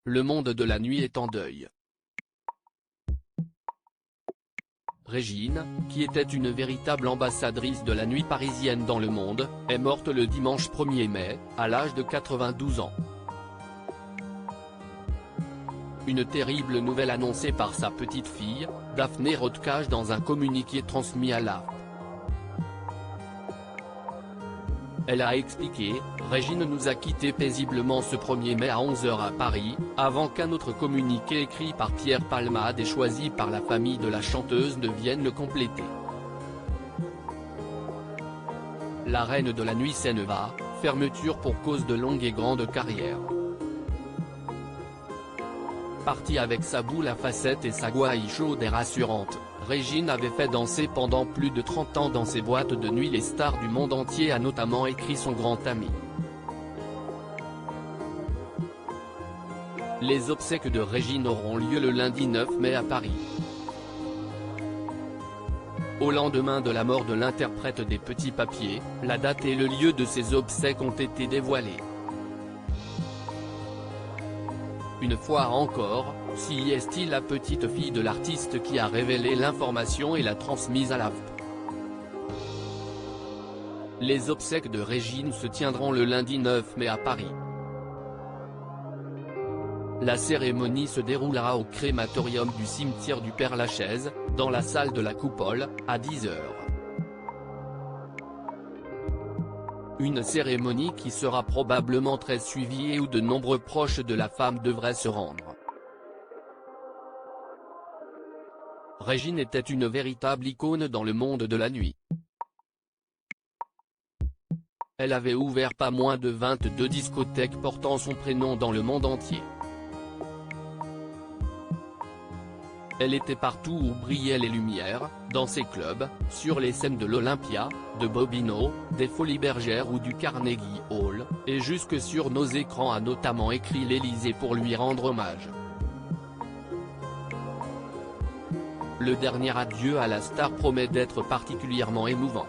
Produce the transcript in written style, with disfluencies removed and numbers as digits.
Le monde de la nuit est en deuil. Régine, qui était une véritable ambassadrice de la nuit parisienne dans le monde, est morte le dimanche 1er mai, à l'âge de 92 ans. Une terrible nouvelle annoncée par sa petite fille, Daphné Rodcage, dans un communiqué transmis à l'AFP. Elle a expliqué: « Régine nous a quittés paisiblement ce 1er mai à 11 h à Paris, avant qu'un autre communiqué écrit par Pierre Palmade et choisi par la famille de la chanteuse ne vienne le compléter. La reine de la nuit s'en va, fermeture pour cause de longue et grande carrière. » Partie avec sa boule à facettes et sa gouaille chaude et rassurante, Régine avait fait danser pendant plus de 30 ans dans ses boîtes de nuit les stars du monde entier, a notamment écrit son grand ami. Les obsèques de Régine auront lieu le lundi 9 mai à Paris. Au lendemain de la mort de l'interprète des Petits Papiers, la date et le lieu de ses obsèques ont été dévoilés. Une fois encore, si est-il la petite fille de l'artiste qui a révélé l'information et l'a transmise à l'AFP. Les obsèques de Régine se tiendront le lundi 9 mai à Paris. La cérémonie se déroulera au crématorium du cimetière du Père-Lachaise, dans la salle de la Coupole, à 10 h. Une cérémonie qui sera probablement très suivie et où de nombreux proches de la femme devraient se rendre. Régine était une véritable icône dans le monde de la nuit. Elle avait ouvert pas moins de 22 discothèques portant son prénom dans le monde entier. Elle était partout où brillaient les lumières, dans ses clubs, sur les scènes de l'Olympia, de Bobino, des Folies Bergères ou du Carnegie Hall, et jusque sur nos écrans, a notamment écrit l'Élysée pour lui rendre hommage. Le dernier adieu à la star promet d'être particulièrement émouvant.